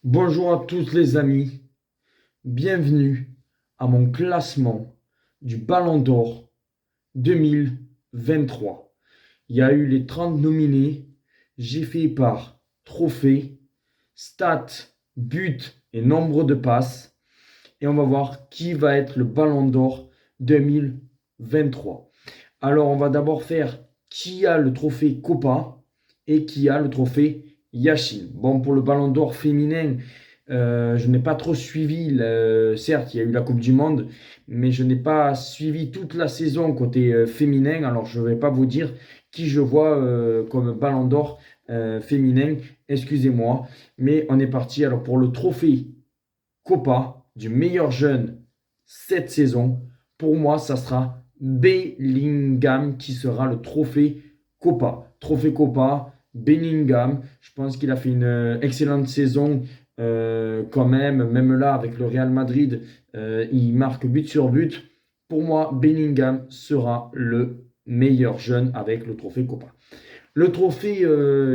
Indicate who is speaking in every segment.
Speaker 1: Bonjour à tous les amis, bienvenue à mon classement du Ballon d'Or 2023. Il y a eu les 30 nominés, j'ai fait par trophée, stats, buts et nombre de passes. Et on va voir qui va être le Ballon d'Or 2023. Alors on va d'abord faire qui a le trophée Copa et qui a le trophée Yashin. Bon, pour le Ballon d'Or féminin, je n'ai pas trop suivi. Certes, il y a eu la Coupe du Monde, mais je n'ai pas suivi toute la saison côté féminin. Alors, je ne vais pas vous dire qui je vois comme Ballon d'Or féminin. Excusez-moi. Mais on est parti. Alors, pour le trophée Copa du meilleur jeune cette saison, pour moi, ça sera Bellingham qui sera le trophée Copa. Trophée Copa, Bellingham. Je pense qu'il a fait une excellente saison quand même là avec le Real Madrid, il marque but sur but. Pour moi, Bellingham sera le meilleur jeune avec le trophée Copa. Le trophée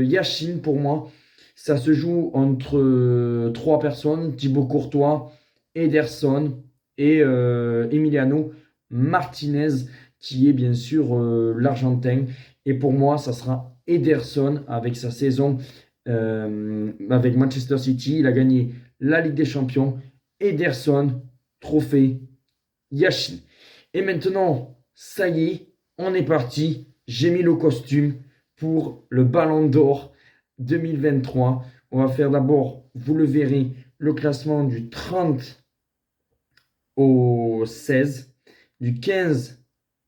Speaker 1: Yashin, pour moi, ça se joue entre trois personnes, Thibaut Courtois, Ederson et Emiliano Martinez, qui est bien sûr l'Argentin. Et pour moi, ça sera Ederson avec sa saison avec Manchester City. Il a gagné la Ligue des Champions. Ederson, trophée Yashin. Et maintenant, ça y est, on est parti. J'ai mis le costume pour le Ballon d'Or 2023. On va faire d'abord, vous le verrez, le classement du 30 au 16, du 15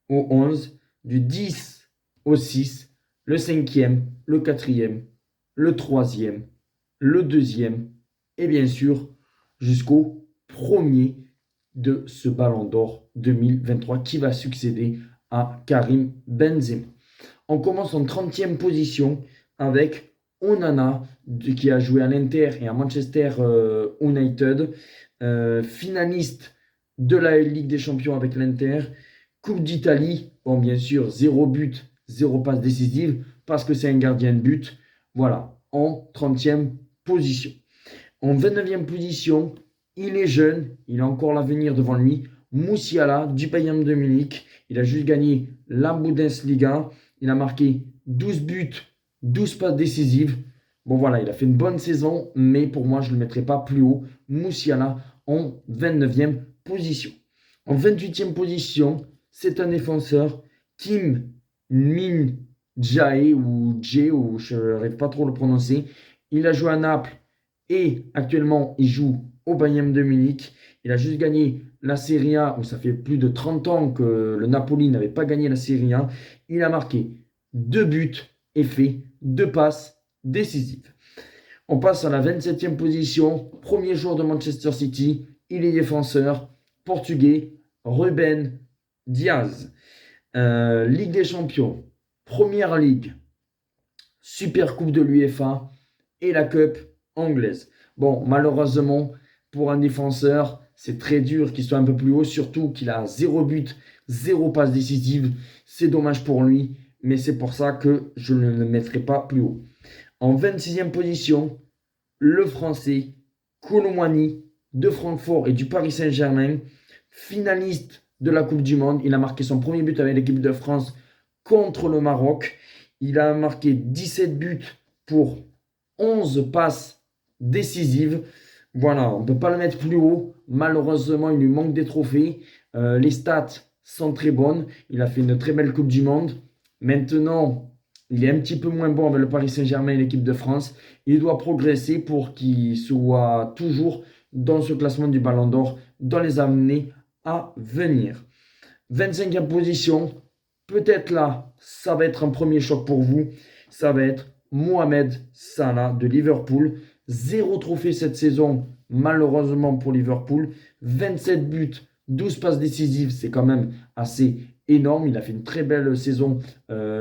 Speaker 1: au 11, du 10 au 6, le cinquième, le quatrième, le troisième, le deuxième, et bien sûr, jusqu'au premier de ce Ballon d'Or 2023 qui va succéder à Karim Benzema. On commence en 30e position avec Onana qui a joué à l'Inter et à Manchester United, finaliste de la Ligue des Champions avec l'Inter, Coupe d'Italie, bon bien sûr 0 but, 0 passe décisive parce que c'est un gardien de but, voilà, en 30e position. En 29e position, il est jeune, il a encore l'avenir devant lui. Moussiala du Bayern de Munich. Il a juste gagné la Bundesliga. Il a marqué 12 buts, 12 passes décisives. Bon voilà, il a fait une bonne saison, mais pour moi, je ne le mettrai pas plus haut. Moussiala en 29e position. En 28e position, c'est un défenseur, Kim Min Jae ou Jae, ou je n'arrive pas trop à le prononcer. Il a joué à Naples et actuellement, il joue au Bayern de Munich. Il a juste gagné la Serie A, où ça fait plus de 30 ans que le Napoli n'avait pas gagné la Serie A. Il a marqué 2 buts et fait 2 passes décisives. On passe à la 27e position. Premier joueur de Manchester City. Il est défenseur portugais, Ruben Diaz. Ligue des Champions, Première Ligue, Super Coupe de l'UEFA et la Cup anglaise. Bon, malheureusement, pour un défenseur, c'est très dur qu'il soit un peu plus haut, surtout qu'il a 0 but, 0 passe décisive. C'est dommage pour lui, mais c'est pour ça que je ne le mettrai pas plus haut. En 26e position, le Français Colomwani de Francfort et du Paris Saint-Germain, finaliste de la Coupe du Monde. Il a marqué son premier but avec l'équipe de France contre le Maroc. Il a marqué 17 buts pour 11 passes décisives. Voilà, on ne peut pas le mettre plus haut. Malheureusement, il lui manque des trophées. Les stats sont très bonnes. Il a fait une très belle Coupe du Monde. Maintenant, il est un petit peu moins bon avec le Paris Saint-Germain et l'équipe de France. Il doit progresser pour qu'il soit toujours dans ce classement du Ballon d'Or dans les années à venir. 25e position, peut-être là, ça va être un premier choc pour vous. Ça va être Mohamed Salah de Liverpool. 0 trophée cette saison, malheureusement pour Liverpool. 27 buts, 12 passes décisives, c'est quand même assez énorme. Il a fait une très belle saison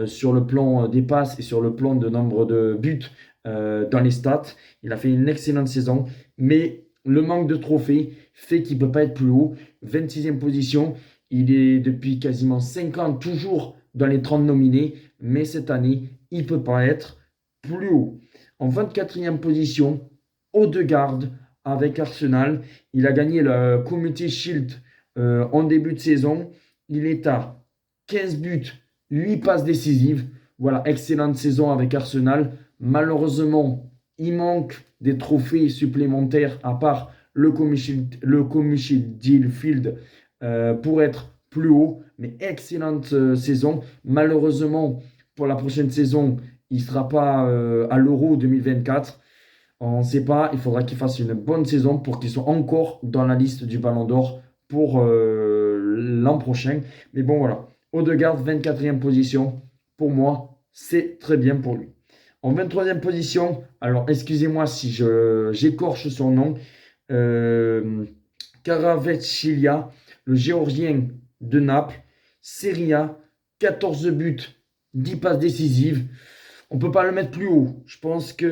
Speaker 1: sur le plan des passes et sur le plan de nombre de buts dans les stats. Il a fait une excellente saison, mais le manque de trophées fait qu'il ne peut pas être plus haut. 26e position, il est depuis quasiment 5 ans toujours dans les 30 nominés, mais cette année, il ne peut pas être plus haut. En 24e position, Odegaard avec Arsenal. Il a gagné le Community Shield en début de saison. Il est à 15 buts, 8 passes décisives. Voilà, excellente saison avec Arsenal. Malheureusement, il manque des trophées supplémentaires à part le Community Shield pour être plus haut. Mais excellente saison. Malheureusement, pour la prochaine saison, il ne sera pas à l'Euro 2024. On ne sait pas, il faudra qu'il fasse une bonne saison pour qu'il soit encore dans la liste du Ballon d'Or pour l'an prochain. Mais bon, voilà. Odegaard, 24e position. Pour moi, c'est très bien pour lui. En 23e position, alors excusez-moi si j'écorche son nom, Kvaratskhelia, le Géorgien de Naples, Serie A, 14 buts, 10 passes décisives. On ne peut pas le mettre plus haut. Je pense qu'en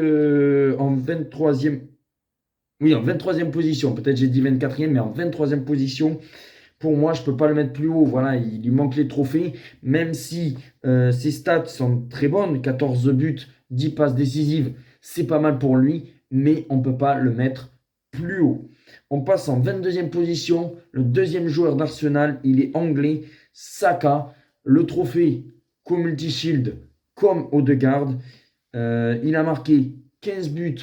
Speaker 1: 23e, oui, en 23e position, peut-être j'ai dit 24e, mais en 23e position, pour moi, je ne peux pas le mettre plus haut. Voilà, il lui manque les trophées, même si ses stats sont très bonnes, 14 buts, 10 passes décisives, c'est pas mal pour lui, mais on ne peut pas le mettre plus haut. On passe en 22e position, le deuxième joueur d'Arsenal, il est anglais, Saka, le trophée Community Shield comme Odegaard. Il a marqué 15 buts,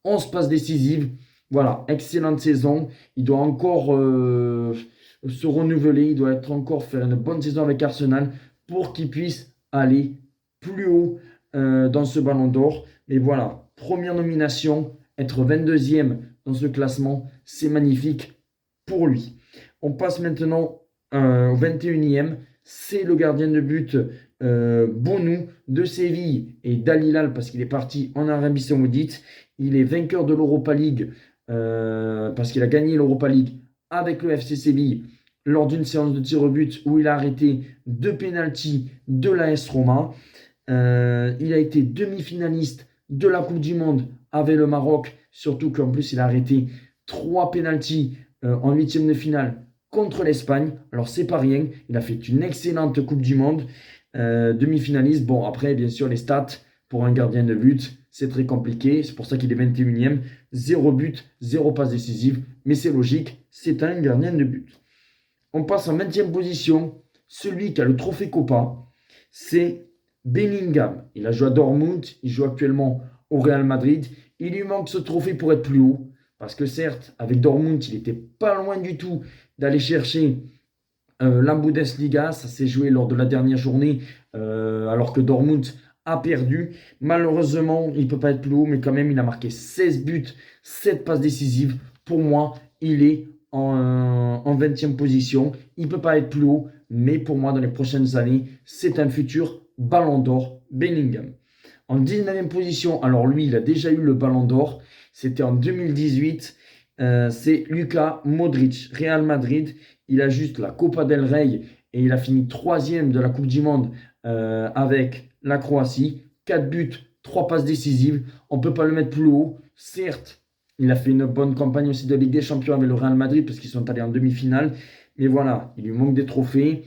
Speaker 1: 11 passes décisives. Voilà, excellente saison. Il doit encore se renouveler. Il doit être encore faire une bonne saison avec Arsenal pour qu'il puisse aller plus haut dans ce ballon d'or. Mais voilà, première nomination, être 22e dans ce classement, c'est magnifique pour lui. On passe maintenant au 21e. C'est le gardien de but Bonu de Séville et d'Al Hilal parce qu'il est parti en Arabie Saoudite. Il est vainqueur de l'Europa League parce qu'il a gagné l'Europa League avec le FC Séville lors d'une séance de tir au but où il a arrêté 2 pénaltys de l'AS Roma. Il a été demi-finaliste de la Coupe du Monde avec le Maroc, surtout qu'en plus il a arrêté 3 pénaltys en huitième de finale contre l'Espagne. Alors c'est pas rien, il a fait une excellente Coupe du Monde, demi-finaliste. Bon, après bien sûr les stats pour un gardien de but, c'est très compliqué, c'est pour ça qu'il est 21e, 0 but, 0 passe décisive, mais c'est logique, c'est un gardien de but. On passe en 20e position, celui qui a le trophée Copa, c'est Bellingham. Il a joué à Dortmund, il joue actuellement au Real Madrid. Il lui manque ce trophée pour être plus haut. Parce que certes, avec Dortmund, il n'était pas loin du tout d'aller chercher la Bundesliga. Ça s'est joué lors de la dernière journée, alors que Dortmund a perdu. Malheureusement, il ne peut pas être plus haut, mais quand même, il a marqué 16 buts, 7 passes décisives. Pour moi, il est en 20e position. Il ne peut pas être plus haut, mais pour moi, dans les prochaines années, c'est un futur Ballon d'Or, Bellingham. En 19e position, alors lui, il a déjà eu le Ballon d'Or. C'était en 2018. C'est Luka Modric, Real Madrid. Il a juste la Copa del Rey et il a fini 3e de la Coupe du Monde avec la Croatie. 4 buts, 3 passes décisives. On ne peut pas le mettre plus haut. Certes, il a fait une bonne campagne aussi de Ligue des Champions avec le Real Madrid parce qu'ils sont allés en demi-finale. Mais voilà, il lui manque des trophées.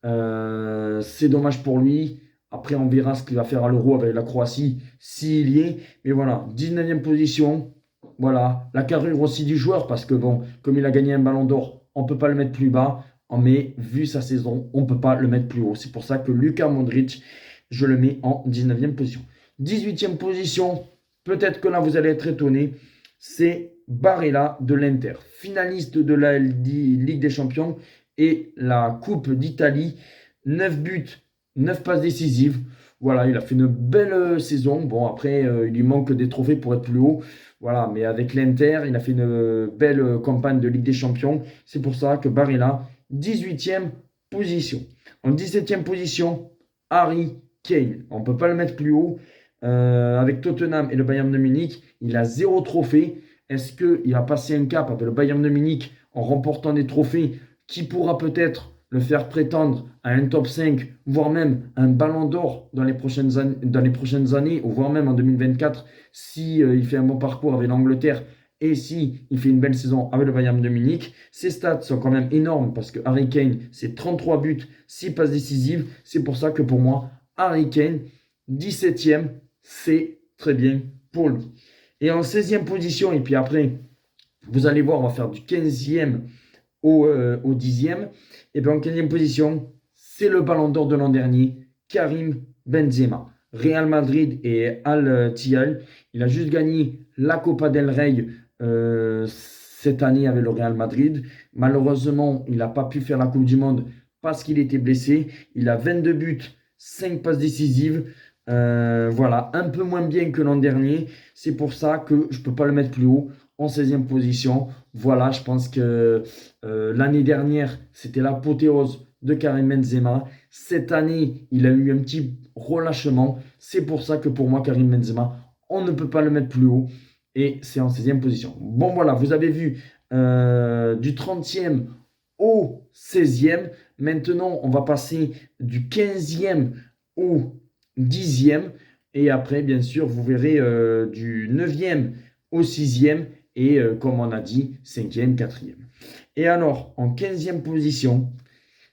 Speaker 1: C'est dommage pour lui. Après, on verra ce qu'il va faire à l'Euro avec la Croatie, s'il y est. Mais voilà, 19e position. Voilà, la carrure aussi du joueur, parce que bon, comme il a gagné un ballon d'or, on ne peut pas le mettre plus bas. Mais vu sa saison, on ne peut pas le mettre plus haut. C'est pour ça que Luka Modric, je le mets en 19e position. 18e position, peut-être que là, vous allez être étonné. C'est Barella de l'Inter, finaliste de la Ligue des Champions et la Coupe d'Italie. 9 buts, 9 passes décisives. Voilà, il a fait une belle saison. Bon, après, il lui manque des trophées pour être plus haut. Voilà, mais avec l'Inter, il a fait une belle campagne de Ligue des Champions. C'est pour ça que Barella, 18e position. En 17e position, Harry Kane. On ne peut pas le mettre plus haut. Avec Tottenham et le Bayern de Munich, il a 0 trophée. Est-ce qu'il va passer un cap avec le Bayern de Munich en remportant des trophées qui pourra peut-être le faire prétendre à un top 5, voire même un ballon d'or dans les prochaines années, ou voire même en 2024, si il fait un bon parcours avec l'Angleterre et si il fait une belle saison avec le Bayern de Munich. Ses stats sont quand même énormes parce que Harry Kane, c'est 33 buts, 6 passes décisives. C'est pour ça que pour moi, Harry Kane, 17e, c'est très bien pour lui. Et en 16e position, et puis après, vous allez voir, on va faire du 15e au 10e. Et bien en 15e position, c'est le ballon d'or de l'an dernier, Karim Benzema. Real Madrid et Al Tiyal. Il a juste gagné la Copa del Rey cette année avec le Real Madrid. Malheureusement, il n'a pas pu faire la Coupe du Monde parce qu'il était blessé. Il a 22 buts, 5 passes décisives. Voilà, un peu moins bien que l'an dernier. C'est pour ça que je ne peux pas le mettre plus haut en 16e position. Voilà, je pense que l'année dernière, c'était l'apothéose de Karim Benzema. Cette année, il a eu un petit relâchement. C'est pour ça que pour moi, Karim Benzema, on ne peut pas le mettre plus haut. Et c'est en 16e position. Bon, voilà, vous avez vu du 30e au 16e. Maintenant, on va passer du 15e au 10e. Et après, bien sûr, vous verrez du 9e au 6e. Et comme on a dit, 5e, 4e. Et alors, en 15e position,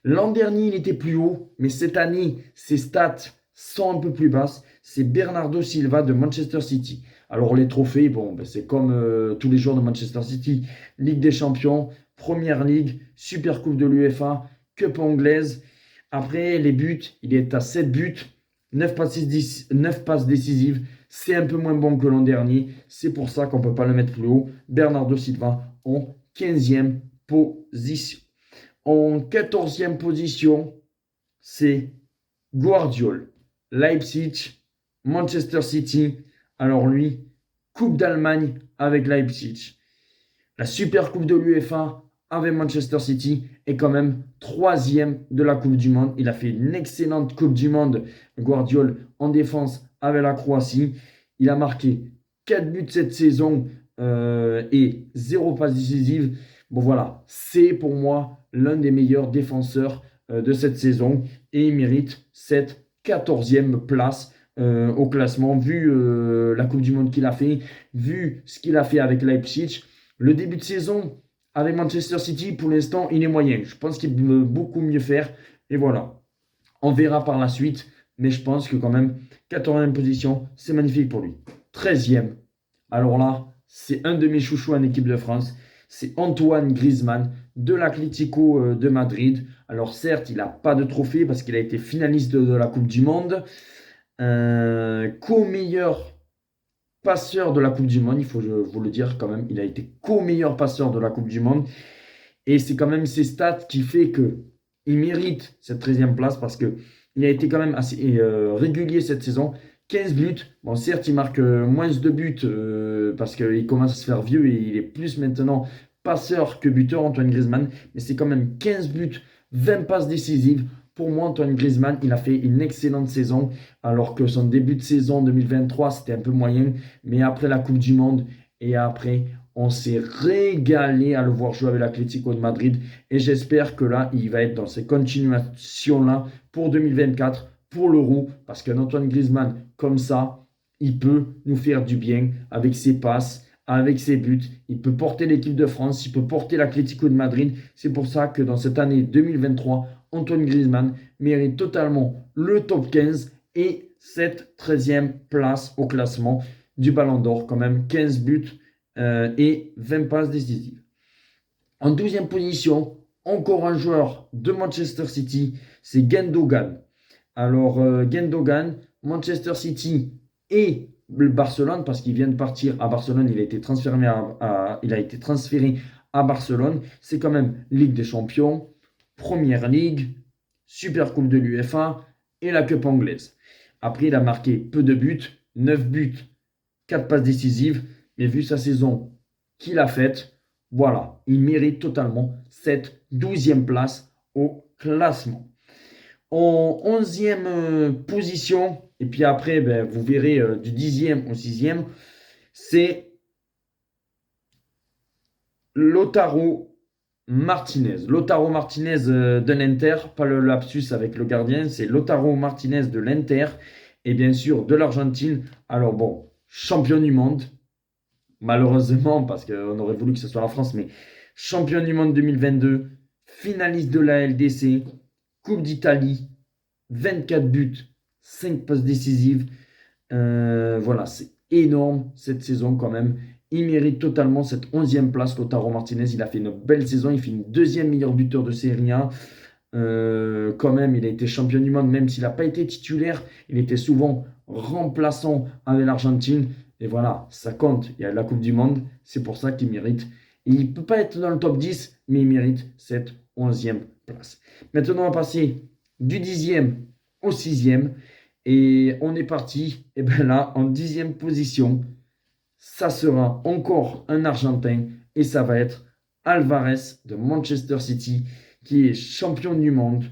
Speaker 1: l'an dernier, il était plus haut, mais cette année, ses stats sont un peu plus basses. C'est Bernardo Silva de Manchester City. Alors, les trophées, bon, ben, c'est comme tous les joueurs de Manchester City. Ligue des Champions, Première Ligue, Super Coupe de l'UEFA, Cup anglaise. Après, les buts, il est à 7 buts, 9 passes décisives. C'est un peu moins bon que l'an dernier. C'est pour ça qu'on ne peut pas le mettre plus haut. Bernardo Silva en 15e position. En 14e position, c'est Guardiola, Leipzig, Manchester City. Alors lui, Coupe d'Allemagne avec Leipzig. La Super Coupe de l'UEFA avec Manchester City est quand même 3e de la Coupe du Monde. Il a fait une excellente Coupe du Monde, Guardiola, en défense avec la Croatie. Il a marqué 4 buts cette saison et 0 passe décisive. Bon voilà, c'est pour moi l'un des meilleurs défenseurs de cette saison et il mérite cette 14e place au classement, vu la Coupe du Monde qu'il a fait, vu ce qu'il a fait avec Leipzig. Le début de saison avec Manchester City, pour l'instant, il est moyen. Je pense qu'il peut beaucoup mieux faire. Et voilà, on verra par la suite. Mais je pense que quand même, 14e position, c'est magnifique pour lui. 13e. Alors là, c'est un de mes chouchous en équipe de France. C'est Antoine Griezmann de l'Atlético de Madrid. Alors certes, il n'a pas de trophée parce qu'il a été finaliste de la Coupe du Monde. Co-meilleur passeur de la Coupe du Monde, il faut vous le dire quand même. Il a été co-meilleur passeur de la Coupe du Monde. Et c'est quand même ses stats qui fait qu'il mérite cette 13e place parce qu'il a été quand même assez régulier cette saison. 15 buts. Bon, certes, il marque moins de buts parce qu'il commence à se faire vieux et il est plus maintenant passeur que buteur, Antoine Griezmann. Mais c'est quand même 15 buts, 20 passes décisives. Pour moi, Antoine Griezmann, il a fait une excellente saison, alors que son début de saison 2023, c'était un peu moyen. Mais après la Coupe du Monde et après, on s'est régalé à le voir jouer avec l'Atlético de Madrid. Et j'espère que là, il va être dans ces continuations-là pour 2024, pour l'Euro. Parce qu'un Antoine Griezmann comme ça, il peut nous faire du bien avec ses passes, avec ses buts. Il peut porter l'équipe de France, il peut porter l'Atlético de Madrid. C'est pour ça que dans cette année 2023, Antoine Griezmann mérite totalement le top 15 et cette 13e place au classement du Ballon d'Or. Quand même 15 buts et 20 passes décisives. En 12e position, encore un joueur de Manchester City, c'est Gundogan. Alors, Gundogan, Manchester City et le Barcelone, parce qu'il vient de partir à Barcelone, il a été transféré à Barcelone. C'est quand même Ligue des Champions, Première Ligue, Super Coupe de l'UEFA et la Cup anglaise. Après, il a marqué peu de buts, 9 buts, 4 passes décisives. Mais vu sa saison qu'il a faite, voilà, il mérite totalement cette 12e place au classement. En 11e position, et puis après, ben, vous verrez du 10e au 6e, c'est Lautaro Martinez. Lautaro Martinez de l'Inter, pas le lapsus avec le gardien, c'est Lautaro Martinez de l'Inter, et bien sûr de l'Argentine. Alors bon, champion du monde, malheureusement, parce qu'on aurait voulu que ce soit la France, mais champion du monde 2022, finaliste de la LDC, Coupe d'Italie, 24 buts, 5 passes décisives. Voilà, c'est énorme cette saison quand même. Il mérite totalement cette 11e place, Lautaro Martinez. Il a fait une belle saison. Il fait une deuxième meilleur buteur de Serie A. Quand même, il a été champion du monde, même s'il n'a pas été titulaire. Il était souvent remplaçant avec l'Argentine. Et voilà, ça compte. Il y a la Coupe du Monde. C'est pour ça qu'il mérite. Et il ne peut pas être dans le top 10, mais il mérite cette 11e place. Maintenant, on va passer du 10e au 6e. Et on est parti. Et bien là, en 10e position, ça sera encore un Argentin. Et ça va être Alvarez de Manchester City, qui est champion du monde,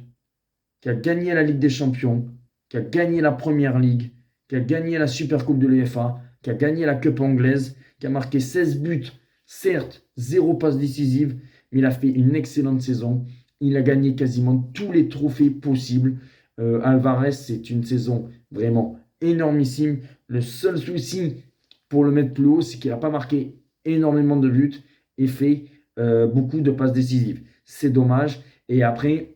Speaker 1: qui a gagné la Ligue des Champions, qui a gagné la Première Ligue, qui a gagné la Super Coupe de l'UEFA, qui a gagné la Coupe anglaise, qui a marqué 16 buts, certes, 0 passe décisive, mais il a fait une excellente saison. Il a gagné quasiment tous les trophées possibles. Alvarez, c'est une saison vraiment énormissime. Le seul souci pour le mettre plus haut, c'est qu'il n'a pas marqué énormément de buts et fait beaucoup de passes décisives. C'est dommage. Et après,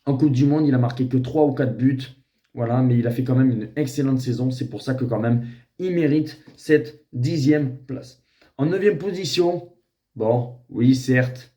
Speaker 1: en Coupe du Monde, il a marqué que 3 ou 4 buts. Voilà, mais il a fait quand même une excellente saison. C'est pour ça que quand même, il mérite cette 10e place. En 9e position, bon, oui, certes,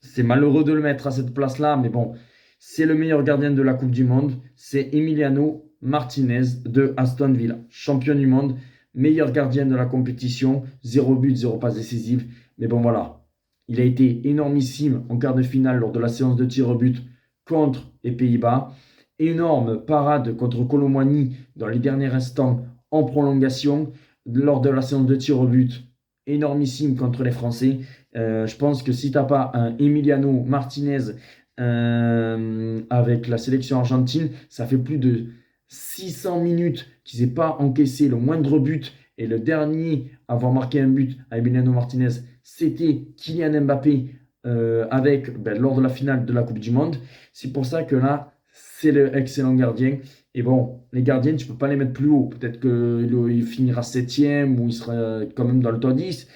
Speaker 1: c'est malheureux de le mettre à cette place-là, mais bon, c'est le meilleur gardien de la Coupe du Monde. C'est Emiliano Martinez de Aston Villa, champion du monde, meilleur gardien de la compétition, 0 but, 0 passe décisive. Mais bon, voilà, il a été énormissime en quart de finale lors de la séance de tir au but contre les Pays-Bas. Énorme parade contre Colomboigny dans les derniers instants en prolongation lors de la séance de tir au but. Énormissime contre les Français. Je pense que si tu n'as pas un Emiliano Martinez avec la sélection argentine, ça fait plus de 600 minutes qu'il n'ait pas encaissé le moindre but. Et le dernier à avoir marqué un but à Emiliano Martinez, c'était Kylian Mbappé lors de la finale de la Coupe du Monde. C'est pour ça que là, c'est l'excellent gardien. Et bon, les gardiens, tu ne peux pas les mettre plus haut. Peut-être qu'il finira 7e ou il sera quand même dans le top 10.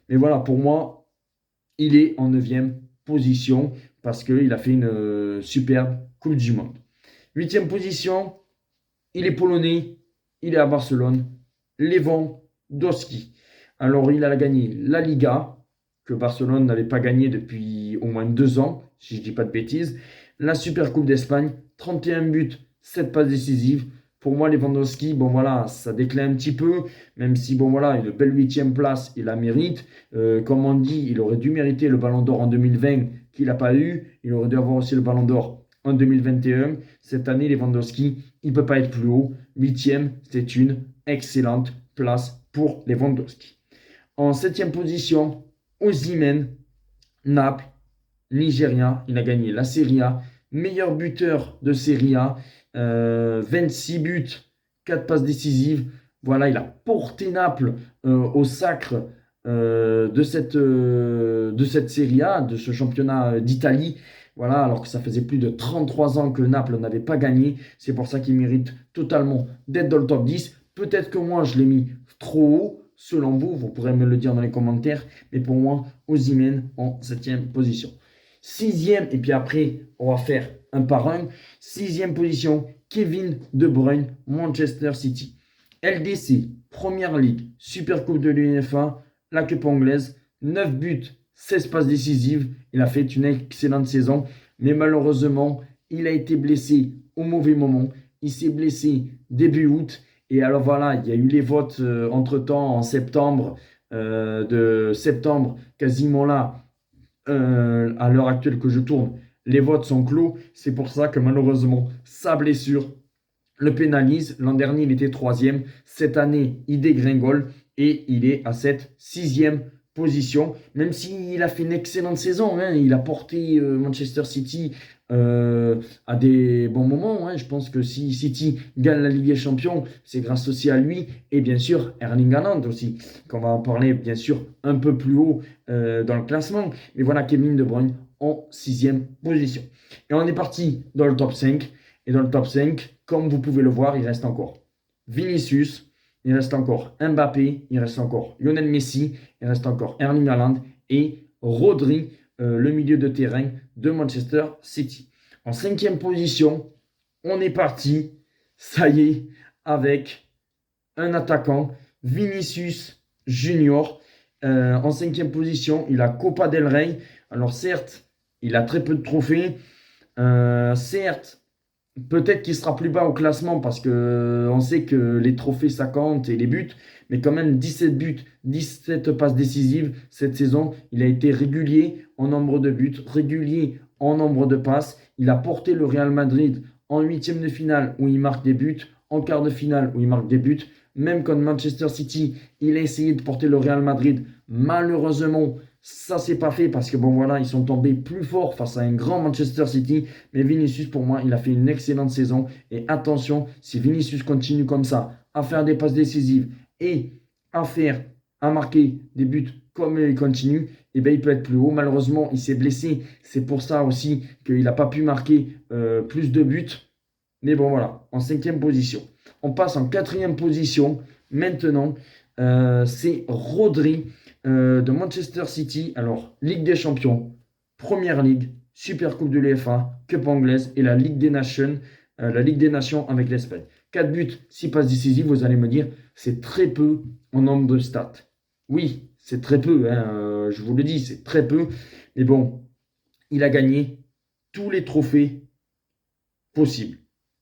Speaker 1: Mais voilà, pour moi, il est en 9e position parce qu'il a fait une superbe Coupe du Monde. 8e position, il est polonais, il est à Barcelone, Lewandowski. Alors, il a gagné la Liga, que Barcelone n'avait pas gagné depuis au moins 2 ans, si je ne dis pas de bêtises. La Super Coupe d'Espagne, 31 buts, 7 passes décisives. Pour moi, Lewandowski, bon voilà, ça décline un petit peu, même si, bon voilà, une belle 8e place, il la mérite. Comme on dit, il aurait dû mériter le Ballon d'Or en 2020, qu'il n'a pas eu. Il aurait dû avoir aussi le Ballon d'Or en 2021. Cette année, Lewandowski, il ne peut pas être plus haut. 8e, c'est une excellente place pour Lewandowski. En 7e position, Osimhen, Naples, Nigeria. Il a gagné la Serie A. Meilleur buteur de Serie A. 26 buts, 4 passes décisives. Voilà, il a porté Naples au sacre de cette Serie A, de ce championnat d'Italie. Voilà, alors que ça faisait plus de 33 ans que Naples n'avait pas gagné. C'est pour ça qu'il mérite totalement d'être dans le top 10. Peut-être que moi, je l'ai mis trop haut. Selon vous, vous pourrez me le dire dans les commentaires. Mais pour moi, Osimhen en 7e position. 6e, et puis après, on va faire un par un. 6e position, Kevin De Bruyne, Manchester City. LDC, Première Ligue, Super Coupe de l'UEFA, la Coupe anglaise, 9 buts, 16 passes décisives. Il a fait une excellente saison, mais malheureusement, il a été blessé au mauvais moment. Il s'est blessé début août. Et alors voilà, il y a eu les votes entre-temps en septembre, de septembre, quasiment là, à l'heure actuelle que je tourne, les votes sont clos. C'est pour ça que malheureusement, sa blessure le pénalise. L'an dernier, il était 3e. Cette année, il dégringole et il est à cette 6e position. Même s'il a fait une excellente saison, hein, il a porté Manchester City à des bons moments. Hein. Je pense que si City gagne la Ligue des Champions, c'est grâce aussi à lui et bien sûr Erling Haaland aussi, qu'on va en parler bien sûr un peu plus haut dans le classement. Mais voilà, Kevin De Bruyne en 6e position. Et on est parti dans le top 5. Et dans le top 5, comme vous pouvez le voir, il reste encore Vinicius, il reste encore Mbappé, il reste encore Lionel Messi, il reste encore Erling Haaland et Rodri, le milieu de terrain de Manchester City. En 5e position, on est parti, ça y est, avec un attaquant Vinicius Junior. En 5e position, il a Copa del Rey. Alors certes, il a très peu de trophées. Certes, peut-être qu'il sera plus bas au classement parce que on sait que les trophées ça compte et les buts, mais quand même 17 buts, 17 passes décisives cette saison. Il a été régulier en nombre de buts, régulier en nombre de passes. Il a porté le Real Madrid en huitième de finale où il marque des buts, en quart de finale où il marque des buts. Même contre Manchester City, il a essayé de porter le Real Madrid. Malheureusement, ça s'est pas fait parce que bon voilà, ils sont tombés plus forts face à un grand Manchester City. Mais Vinicius, pour moi, il a fait une excellente saison. Et attention, si Vinicius continue comme ça, à faire des passes décisives et à marquer des buts comme il continue, eh bien, il peut être plus haut. Malheureusement, il s'est blessé. C'est pour ça aussi qu'il n'a pas pu marquer plus de buts. Mais bon, voilà, en 5e position. On passe en 4e position. Maintenant, c'est Rodri de Manchester City. Alors, Ligue des Champions, Première Ligue, Super Coupe de l'UEFA, Cup anglaise et la Ligue des Nations, avec l'Espagne. 4 buts, 6 passes décisives, vous allez me dire, c'est très peu en nombre de stats. Oui, c'est très peu, hein, je vous le dis, c'est très peu. Mais bon, il a gagné tous les trophées possibles.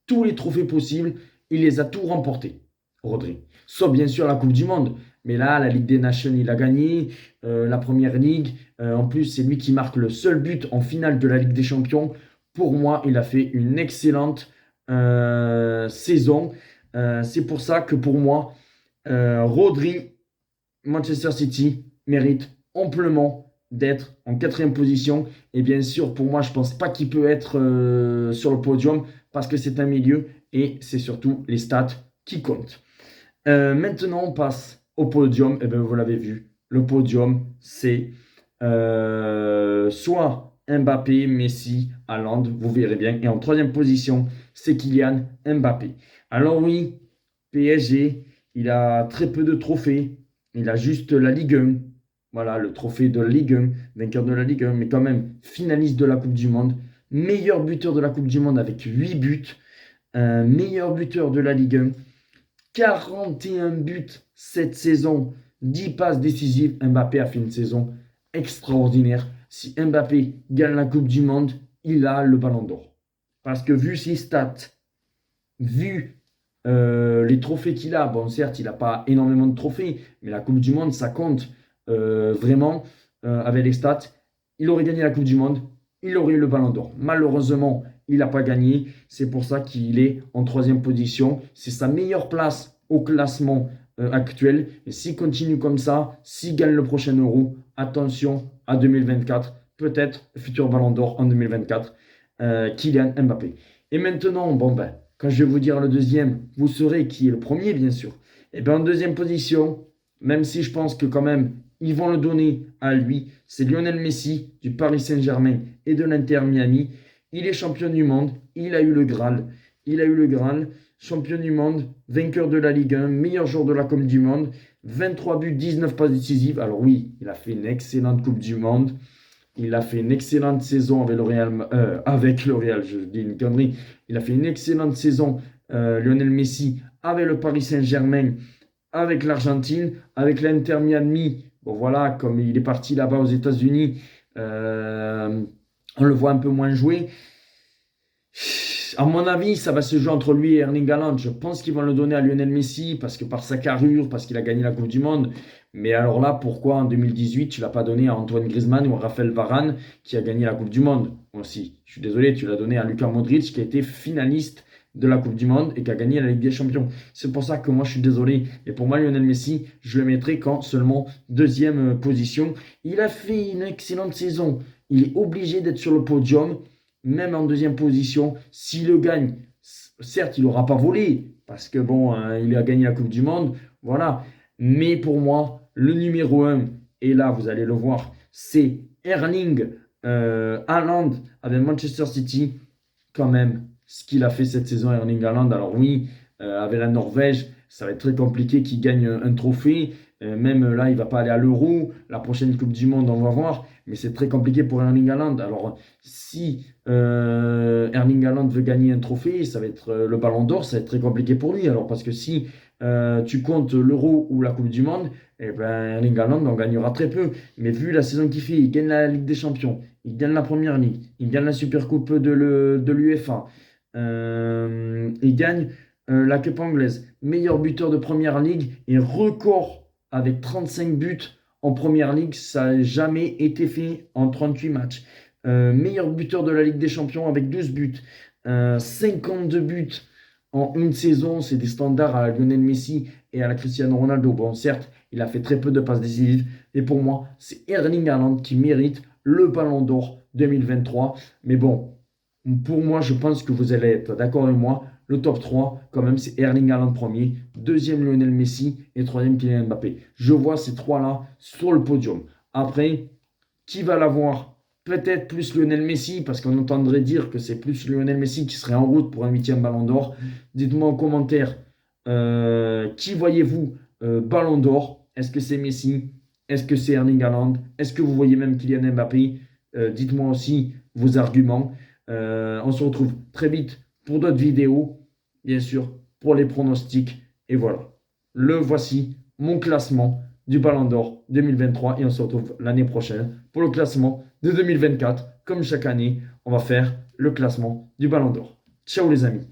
Speaker 1: Tous les trophées possibles, il les a tous remportés, Rodri. Sauf bien sûr la Coupe du Monde. Mais là, la Ligue des Nations, il a gagné. La Première Ligue. En plus, c'est lui qui marque le seul but en finale de la Ligue des Champions. Pour moi, il a fait une excellente saison. C'est pour ça que pour moi, Rodri, Manchester City, mérite amplement d'être en 4e position. Et bien sûr, pour moi, je ne pense pas qu'il peut être sur le podium parce que c'est un milieu et c'est surtout les stats qui comptent. Maintenant, on passe au podium. Et bien, vous l'avez vu, le podium, c'est soit Mbappé, Messi, Haaland, vous verrez bien. Et en 3e position, c'est Kylian Mbappé. Alors oui, PSG, il a très peu de trophées. Il a juste la Ligue 1. Voilà, le trophée de la Ligue 1, vainqueur de la Ligue 1, mais quand même finaliste de la Coupe du Monde, meilleur buteur de la Coupe du Monde avec 8 buts, meilleur buteur de la Ligue 1, 41 buts cette saison, 10 passes décisives. Mbappé a fait une saison extraordinaire. Si Mbappé gagne la Coupe du Monde, il a le Ballon d'Or. Parce que vu ses stats, vu les trophées qu'il a, bon certes il n'a pas énormément de trophées, mais la Coupe du Monde ça compte vraiment avec les stats. Il aurait gagné la Coupe du Monde, il aurait eu le Ballon d'Or. Malheureusement, il n'a pas gagné. C'est pour ça qu'il est en 3e position. C'est sa meilleure place au classement actuel. Et s'il continue comme ça, s'il gagne le prochain Euro, attention à 2024, peut-être le futur Ballon d'Or en 2024, Kylian Mbappé. Et maintenant, bon ben, quand je vais vous dire le deuxième, vous saurez qui est le premier, bien sûr. Et bien en 2e position, même si je pense que quand même, ils vont le donner à lui, c'est Lionel Messi du Paris Saint-Germain et de l'Inter Miami. Il est champion du monde, il a eu le Graal. Il a eu le Graal, champion du monde, vainqueur de la Ligue 1, meilleur joueur de la Coupe du Monde, 23 buts, 19 passes décisives. Alors oui, il a fait une excellente Coupe du Monde. Il a fait une excellente saison avec le Real, je dis une connerie. Il a fait une excellente saison, Lionel Messi, avec le Paris Saint-Germain, avec l'Argentine, avec l'Inter Miami. Bon voilà, comme il est parti là-bas aux États-Unis, on le voit un peu moins jouer. À mon avis, ça va se jouer entre lui et Erling Haaland. Je pense qu'ils vont le donner à Lionel Messi parce que par sa carrure, parce qu'il a gagné la Coupe du Monde. Mais alors là, pourquoi en 2018, tu ne l'as pas donné à Antoine Griezmann ou à Raphaël Varane qui a gagné la Coupe du Monde aussi? Je suis désolé, tu l'as donné à Luka Modric qui a été finaliste de la Coupe du Monde et qui a gagné la Ligue des Champions. C'est pour ça que moi, je suis désolé. Et pour moi, Lionel Messi, je le mettrai qu'en seulement 2e position. Il a fait une excellente saison. Il est obligé d'être sur le podium, même en 2e position. S'il le gagne, certes, il n'aura pas volé, parce que bon, il a gagné la Coupe du Monde, voilà. Mais pour moi, le numéro 1, et là, vous allez le voir, c'est Erling Haaland avec Manchester City. Quand même, ce qu'il a fait cette saison, Erling Haaland. Alors oui, avec la Norvège, ça va être très compliqué qu'il gagne un trophée. Même là, il ne va pas aller à l'Euro. La prochaine Coupe du Monde, on va voir. Mais c'est très compliqué pour Erling Haaland. Alors, si Erling Haaland veut gagner un trophée, ça va être le Ballon d'Or, ça va être très compliqué pour lui. Alors, parce que si tu comptes l'Euro ou la Coupe du Monde, et ben Erling Haaland en gagnera très peu. Mais vu la saison qu'il fait, il gagne la Ligue des Champions, il gagne la Première Ligue, il gagne la Super Coupe de l'UEFA, il gagne la Coupe anglaise, meilleur buteur de Première Ligue et record avec 35 buts en Première Ligue, ça n'a jamais été fait en 38 matchs. Meilleur buteur de la Ligue des Champions avec 12 buts, 52 buts en une saison, c'est des standards à Lionel Messi et à la Cristiano Ronaldo. Bon, certes, il a fait très peu de passes décisives, mais pour moi, c'est Erling Haaland qui mérite le Ballon d'Or 2023. Mais bon, pour moi, je pense que vous allez être d'accord avec moi. Le top 3, quand même, c'est Erling Haaland premier, deuxième Lionel Messi et troisième Kylian Mbappé. Je vois ces trois-là sur le podium. Après, qui va l'avoir? Peut-être plus Lionel Messi, parce qu'on entendrait dire que c'est plus Lionel Messi qui serait en route pour un huitième Ballon d'Or. Dites-moi en commentaire, qui voyez-vous Ballon d'Or? Est-ce que c'est Messi? Est-ce que c'est Erling Haaland? Est-ce que vous voyez même Kylian Mbappé? Dites-moi aussi vos arguments. On se retrouve très vite pour d'autres vidéos, bien sûr, pour les pronostics. Et voilà, le voici, mon classement du Ballon d'Or 2023 et on se retrouve l'année prochaine pour le classement de 2024. Comme chaque année, on va faire le classement du Ballon d'Or. Ciao les amis.